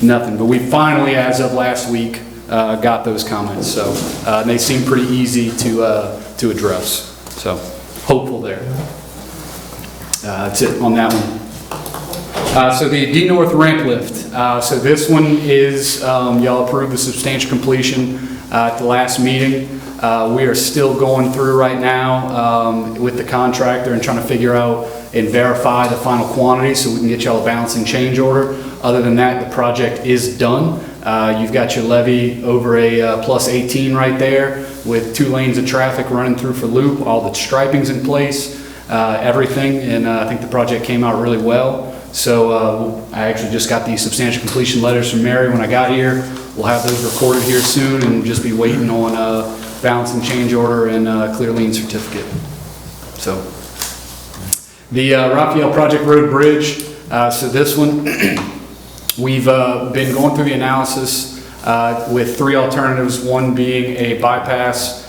Speaker 11: nothing. But we finally, as of last week, got those comments. So they seem pretty easy to address. So hopeful there. That's it on that one. So the D North ramp lift. So this one is, y'all approved the substantial completion at the last meeting. We are still going through right now with the contractor and trying to figure out and verify the final quantity so we can get y'all a balancing change order. Other than that, the project is done. You've got your levee over a plus 18 right there with 2 lanes of traffic running through for loop, all the striping's in place, everything, and I think the project came out really well. So I actually just got these substantial completion letters from Mary when I got here. We'll have those recorded here soon and just be waiting on balancing change order and clear lien certificate. So the Raphael Project Road Bridge, so this one, we've been going through the analysis with 3 alternatives, one being a bypass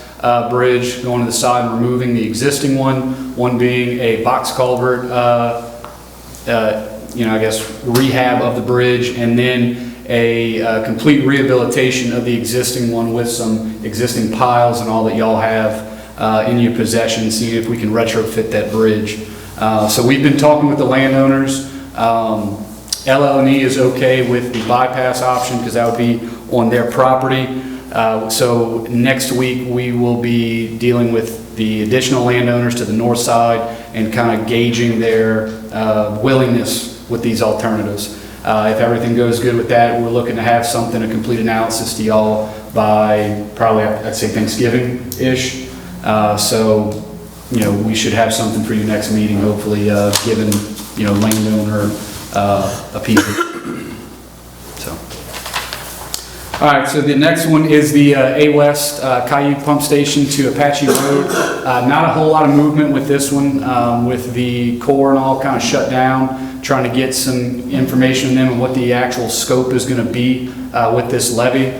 Speaker 11: bridge going to the side and removing the existing one being a box culvert, I guess rehab of the bridge, and then a complete rehabilitation of the existing one with some existing piles and all that y'all have in your possession, seeing if we can retrofit that bridge. So we've been talking with the landowners. LL&E is okay with the bypass option because that would be on their property. So next week we will be dealing with the additional landowners to the north side and kind of gauging their willingness with these alternatives. If everything goes good with that, we're looking to have something, a complete analysis to y'all by probably, I'd say Thanksgiving-ish. So, we should have something for you next meeting, hopefully, given, landowner appeal. So. All right, so the next one is the A West Caillou Pump Station to Apache Road. Not a whole lot of movement with this one, with the core and all kind of shut down. Trying to get some information on them and what the actual scope is going to be with this levee.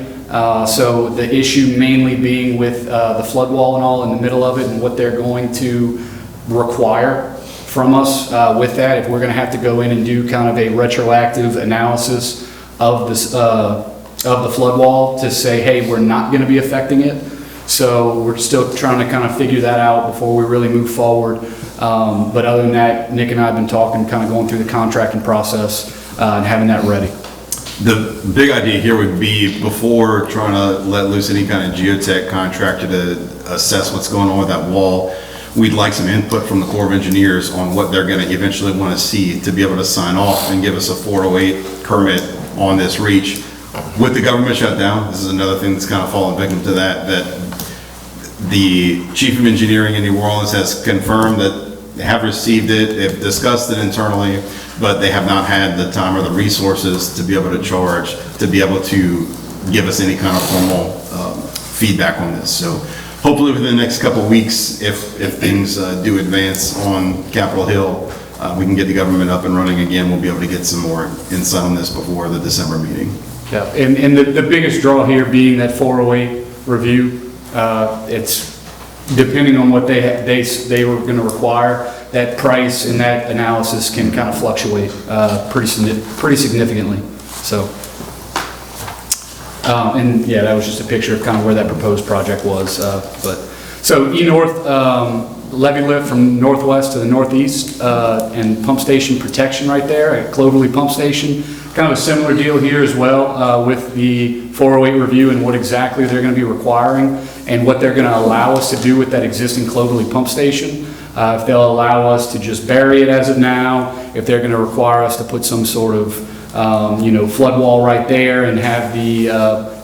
Speaker 11: So the issue mainly being with the flood wall and all in the middle of it and what they're going to require from us with that. If we're going to have to go in and do kind of a retroactive analysis of this of the flood wall to say, hey, we're not going to be affecting it. So we're still trying to kind of figure that out before we really move forward. But other than that, Nick and I have been talking, kind of going through the contracting process and having that ready.
Speaker 2: The big idea here would be, before trying to let loose any kind of geotech contractor to assess what's going on with that wall, we'd like some input from the Corps of Engineers on what they're going to eventually want to see to be able to sign off and give us a 408 permit on this reach. With the government shutdown, this is another thing that's kind of fallen victim to that the Chief of Engineering in New Orleans has confirmed that they have received it, they've discussed it internally, but they have not had the time or the resources to be able to charge, to be able to give us any kind of formal feedback on this. So hopefully within the next couple of weeks, if things do advance on Capitol Hill, we can get the government up and running again. We'll be able to get some more insight on this before the December meeting.
Speaker 11: Yeah, and the biggest draw here being that 408 review. It's depending on what they were going to require. That price and that analysis can kind of fluctuate pretty significantly. So, and yeah, that was just a picture of kind of where that proposed project was. So E-North levee lift from northwest to the northeast and pump station protection right there at Cloverly Pump Station. Kind of a similar deal here as well with the 408 review and what exactly they're going to be requiring and what they're going to allow us to do with that existing Cloverly pump station. If they'll allow us to just bury it as of now, if they're going to require us to put some sort of flood wall right there and have the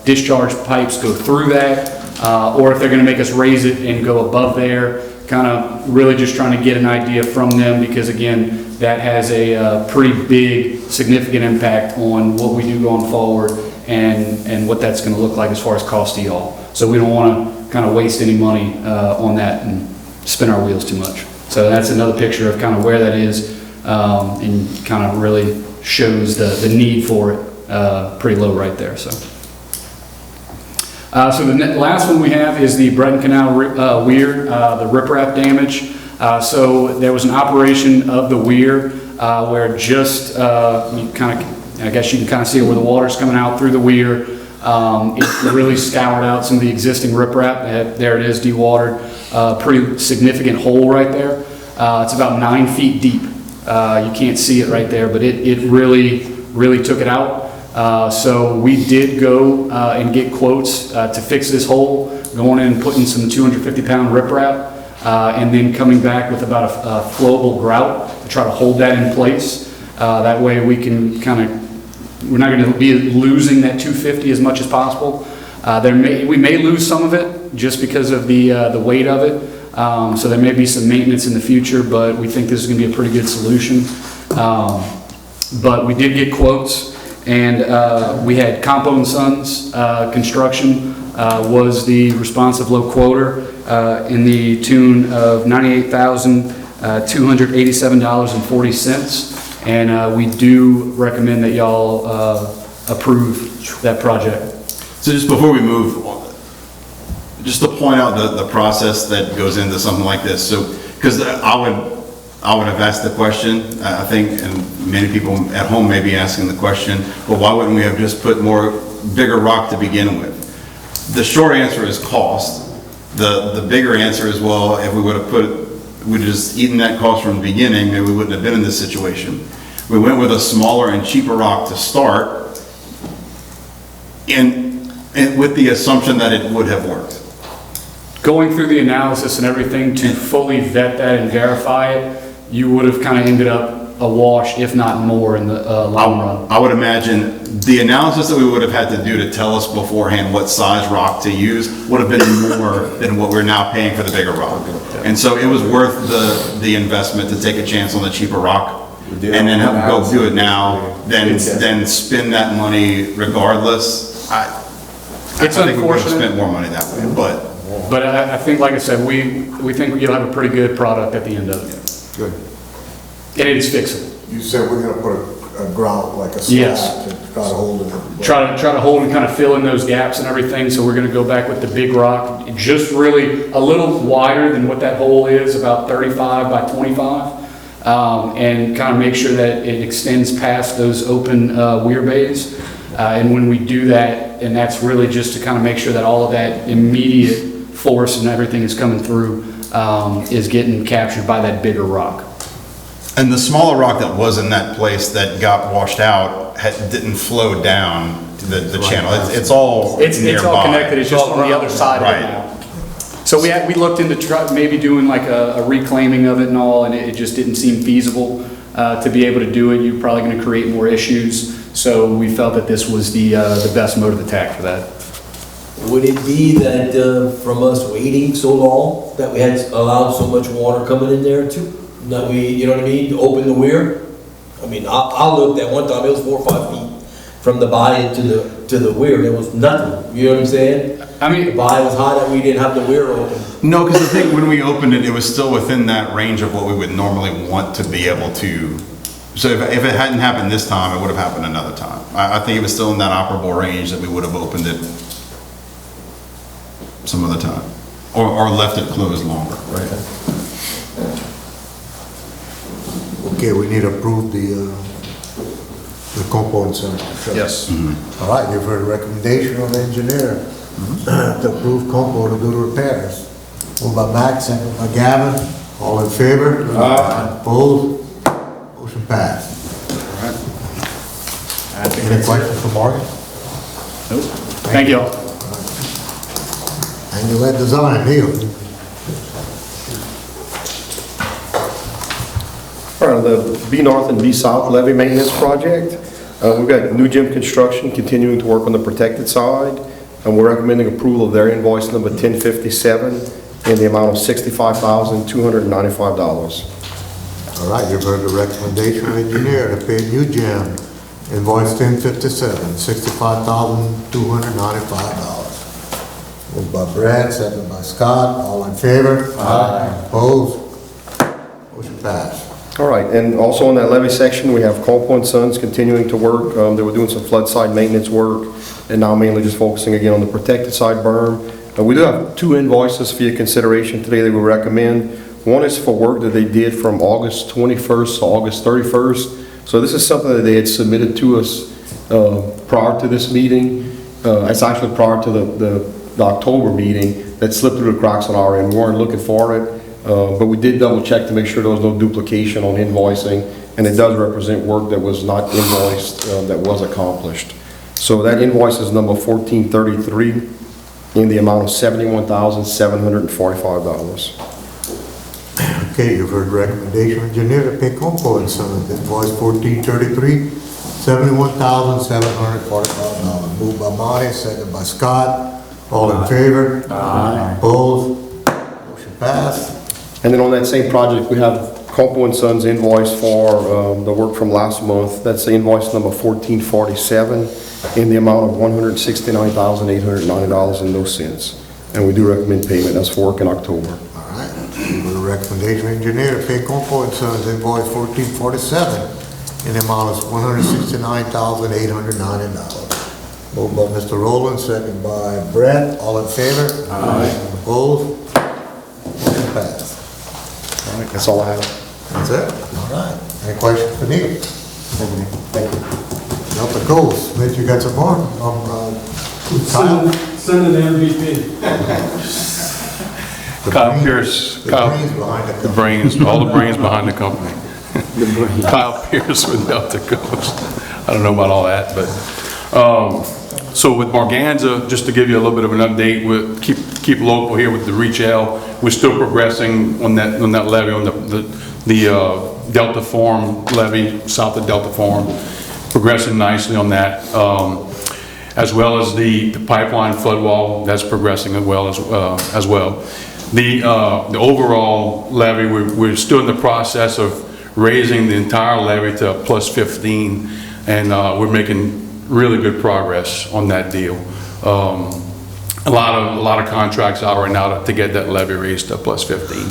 Speaker 11: discharge pipes go through that, or if they're going to make us raise it and go above there. Kind of really just trying to get an idea from them, because again, that has a pretty big, significant impact on what we do going forward and what that's going to look like as far as cost to y'all. So we don't want to kind of waste any money on that and spin our wheels too much. So that's another picture of kind of where that is and kind of really shows the need for it pretty low right there. So the last one we have is the Breton Canal weir, the riprap damage. So there was an operation of the weir where just you kind of, I guess you can kind of see where the water's coming out through the weir. It really scoured out some of the existing riprap. There it is, dewatered. Pretty significant hole right there. It's about 9 feet deep. You can't see it right there, but it really took it out. So we did go and get quotes to fix this hole, going in and putting some 250-pound riprap, and then coming back with about a flowable grout to try to hold that in place. That way we can we're not going to be losing that 250 as much as possible. We may lose some of it just because of the weight of it. So there may be some maintenance in the future, but we think this is going to be a pretty good solution. But we did get quotes, and we had Campo & Sons Construction was the responsive low quoter in the tune of $98,287.40. And we do recommend that y'all approve that project.
Speaker 2: So just before we move, just to point out the process that goes into something like this. So, because I would have asked the question, I think, and many people at home may be asking the question, well, why wouldn't we have just put bigger rock to begin with? The short answer is cost. The bigger answer is, well, if we would have we'd just eaten that cost from the beginning, maybe we wouldn't have been in this situation. We went with a smaller and cheaper rock to start, and with the assumption that it would have worked.
Speaker 11: Going through the analysis and everything to fully vet that and verify it, you would have kind of ended up a wash, if not more, in the long run.
Speaker 2: I would imagine the analysis that we would have had to do to tell us beforehand what size rock to use would have been more than what we're now paying for the bigger rock. And so it was worth the investment to take a chance on the cheaper rock and then go do it now, then spend that money regardless. I think we would have spent more money that way,
Speaker 11: but I think, like I said, we think you'll have a pretty good product at the end of it.
Speaker 3: Good.
Speaker 11: And it's fixable.
Speaker 3: You said we're gonna put a grout, like a slab,
Speaker 11: Yes.
Speaker 3: to try to hold it.
Speaker 11: Try to hold and kind of fill in those gaps and everything. So we're going to go back with the big rock, just really a little wider than what that hole is, about 35 by 25, and kind of make sure that it extends past those open weir bays. And when we do that, and that's really just to kind of make sure that all of that immediate force and everything is coming through, is getting captured by that bigger rock.
Speaker 2: And the smaller rock that was in that place that got washed out didn't flow down to the channel. It's all
Speaker 11: It's all connected. It's just on the other side of it
Speaker 2: Right.
Speaker 11: now. So we looked into maybe doing like a reclaiming of it and all, and it just didn't seem feasible to be able to do it. You're probably going to create more issues. So we felt that this was the best mode of attack for that.
Speaker 9: Would it be that from us waiting so long, that we had allowed so much water coming in there too? That we, you know what I mean, to open the weir? I mean, I looked at one time, it was 4 or 5 feet from the body to the weir. There was nothing, you know what I'm saying?
Speaker 11: I mean,
Speaker 9: the body was high that we didn't have the weir open.
Speaker 2: No, because the thing, when we opened it, it was still within that range of what we would normally want to be able to. So if it hadn't happened this time, it would have happened another time. I think it was still in that operable range that we would have opened it some other time, or left it closed longer. Right.
Speaker 3: Okay, we need to approve the compound center.
Speaker 8: Yes.
Speaker 3: All right, you've heard the recommendation of the engineer to approve compound to do the repairs. Moved by Max, second by Gavin. All in favor? Aye. Opposed? Motion passed. Any questions for Morgan?
Speaker 11: Nope. Thank you all.
Speaker 3: And you led design, Neil.
Speaker 8: All right, the B North and B South levee maintenance project. We've got New Gym Construction continuing to work on the protected side, and we're recommending approval of their invoice number 1057 in the amount of $65,295.
Speaker 3: All right, you've heard the recommendation of the engineer to pay New Gym invoice 1057, $65,295. Moved by Brad, second by Scott. All in favor? Aye. Opposed? Motion passed.
Speaker 8: All right, and also on that levee section, we have Campo & Sons continuing to work. They were doing some flood side maintenance work, and now mainly just focusing again on the protected side berm. We do have 2 invoices for your consideration today that we recommend. One is for work that they did from August 21st to August 31st. So this is something that they had submitted to us prior to this meeting. It's actually prior to the October meeting that slipped through the cracks on our end. We weren't looking for it. But we did double check to make sure there was no duplication on invoicing, and it does represent work that was not invoiced, that was accomplished. So that invoice is number 1433 in the amount of $71,745.
Speaker 3: Okay, you've heard the recommendation, engineer to pay Compo and Sons, invoice 1433, $71,745. Moved by Marty, second by Scott. All in favor? Aye. Opposed? Motion passed.
Speaker 8: And then on that same project, we have Compo and Sons invoice for the work from last month. That's the invoice number 1447 in the amount of $169,890.00. And we do recommend payment. That's for work in October.
Speaker 3: All right, with a recommendation, engineer to pay Compo and Sons, invoice 1447 in the amount of $169,890. Moved by Mr. Rowland, second by Brett. All in favor? Aye. Opposed? Motion passed.
Speaker 8: All right, that's all I have.
Speaker 3: That's it? All right. Any questions for Neil? Thank you. Up the coast. Mitch, you got some more? Kyle?
Speaker 7: Send an MVP.
Speaker 12: Kyle Pierce.
Speaker 3: The brains behind
Speaker 12: The brains, all the brains behind the company. Kyle Pierce with Delta Coast. I don't know about all that, but, so with Morganza, just to give you a little bit of an update, we'll keep local here with the Reach L. We're still progressing on that levee, on the Delta Form levee, south of Delta Form, progressing nicely on that. As well as the pipeline flood wall, that's progressing as well. The overall levee, we're still in the process of raising the entire levee to a plus 15, and we're making really good progress on that deal. A lot of contracts out right now to get that levee raised to plus 15.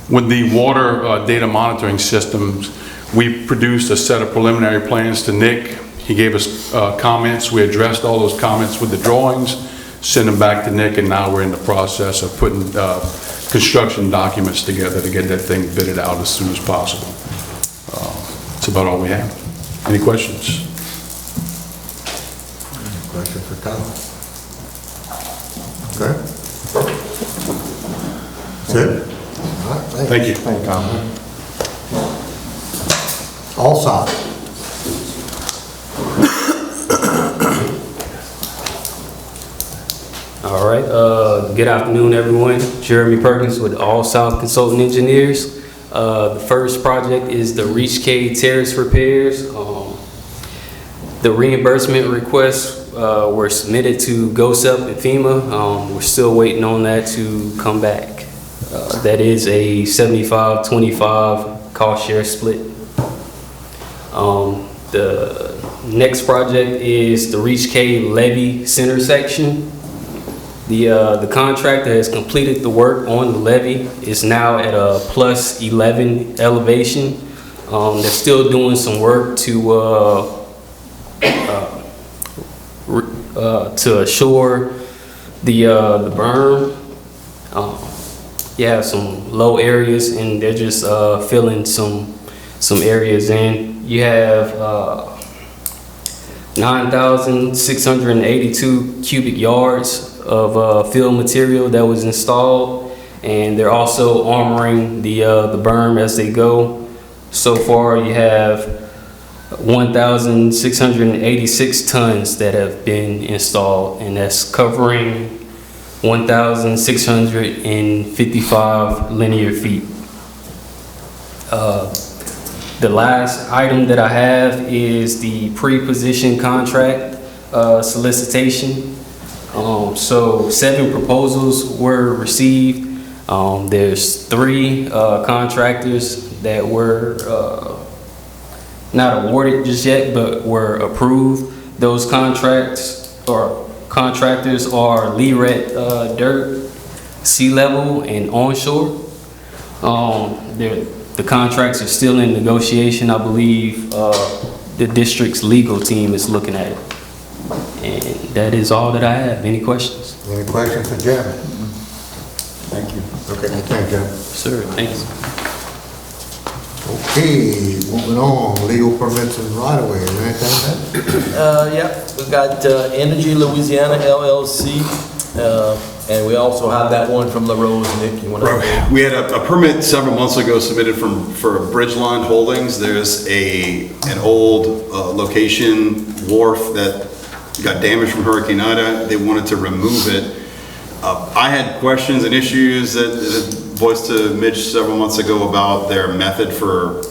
Speaker 12: With the water data monitoring systems, we produced a set of preliminary plans to Nick. He gave us comments. We addressed all those comments with the drawings, sent them back to Nick, and now we're in the process of putting construction documents together to get that thing bidded out as soon as possible. That's about all we have. Any questions?
Speaker 3: Question for Kyle? Okay. That's it? All right,
Speaker 12: Thank you.
Speaker 8: Thank you.
Speaker 3: All solid.
Speaker 13: All right, good afternoon, everyone. Jeremy Perkins with All South Consulting Engineers. The first project is the Reach K terrace repairs. The reimbursement requests were submitted to GOSEP and FEMA. We're still waiting on that to come back. That is a 75-25 cost share split. The next project is the Reach K levee center section. The contractor has completed the work on the levee. It's now at a plus 11 elevation. They're still doing some work to assure the berm. You have some low areas, and they're just filling some areas in. You have 9,682 cubic yards of fill material that was installed, and they're also armoring the berm as they go. So far, you have 1,686 tons that have been installed, and that's covering 1,655 linear feet. The last item that I have is the pre-position contract solicitation. So 7 proposals were received. There's 3 contractors that were not awarded just yet, but were approved. Those contractors are Leeret Dirt, Sea Level, and Onshore. The contracts are still in negotiation. I believe the district's legal team is looking at it. And that is all that I have. Any questions?
Speaker 3: Any questions for Jeremy? Thank you. Okay, thank you.
Speaker 13: Sir, thank you.
Speaker 3: Okay, moving on, legal permits and right-of-way, is there anything there?
Speaker 9: Yeah, we got Energy Louisiana LLC And we also have that one from LaRose, Nick, you want to?
Speaker 2: We had a permit several months ago submitted for Bridgeline Holdings. There's an old location wharf that got damaged from Hurricane Ida. They wanted to remove it. I had questions and issues that voiced to Mitch several months ago about their method for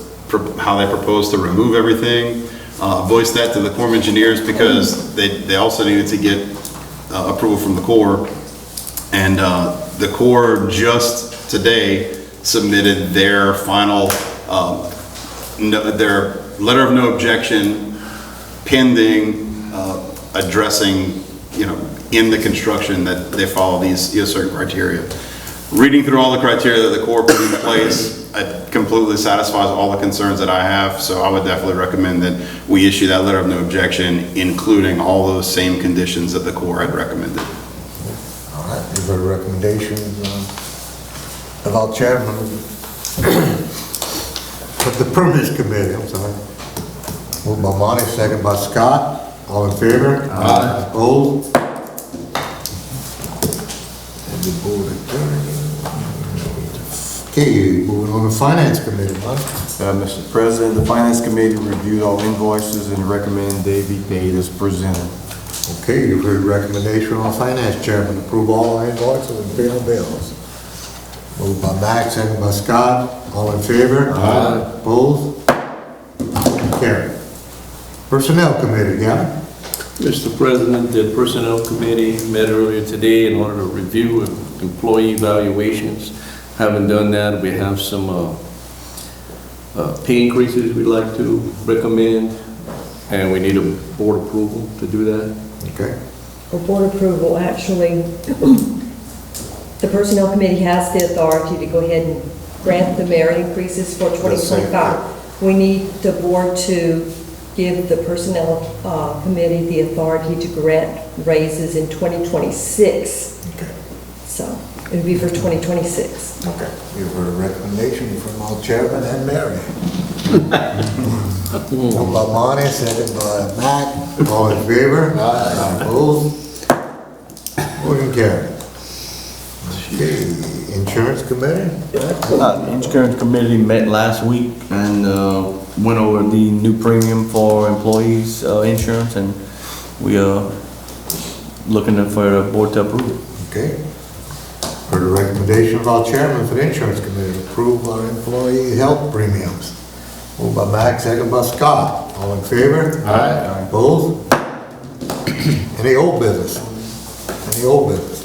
Speaker 2: how they propose to remove everything. Voiced that to the Corps of Engineers because they also needed to get approval from the Corps. And the Corps just today submitted their final, their letter of no objection pending addressing, in the construction that they follow these certain criteria. Reading through all the criteria that the Corps put in place, it completely satisfies all the concerns that I have, so I would definitely recommend that we issue that letter of no objection, including all those same conditions that the Corps had recommended.
Speaker 3: All right, you've heard recommendations of our chairman of the permits committee, I'm sorry. Moved by Monty, second by Scott. All in favor? Aye. Opposed? And the board adjourned. Okay, moving on to finance committee, Monty.
Speaker 14: Mr. President, the Finance Committee reviewed all invoices and recommend they be paid as presented.
Speaker 3: Okay, you've heard recommendation on finance chairman, approve all invoices and pay all bills. Moved by Max, second by Scott. All in favor? Aye. Opposed? Carried. Personnel committee, Gavin?
Speaker 15: Mr. President, the Personnel Committee met earlier today in order to review employee evaluations. Having done that, we have some pay increases we'd like to recommend, and we need a board approval to do that.
Speaker 3: Okay.
Speaker 1: For board approval, actually, the Personnel Committee has the authority to go ahead and grant the merit increases for 2025. We need the board to give the Personnel Committee the authority to grant raises in 2026.
Speaker 3: Okay.
Speaker 1: So it would be for 2026.
Speaker 3: Okay. You've heard a recommendation from our chairman and Mary. Moved by Monty, second by Mac. All in favor? Aye. Opposed? Motion carried. Okay, insurance committee?
Speaker 14: The Insurance Committee met last week and went over the new premium for employees' insurance, and we are looking for the board to approve.
Speaker 3: Okay. Heard a recommendation of our chairman for the insurance committee to approve our employee health premiums. Moved by Max, second by Scott. All in favor? Aye. Opposed? Any old business? Any old business?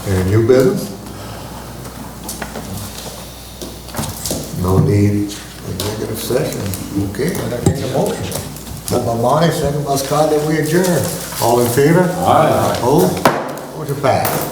Speaker 3: Any new business? No need executive session. Okay, entertain a motion. Moved by Monty, second by Scott, that we adjourn. All in favor? Aye. Opposed? Motion passed.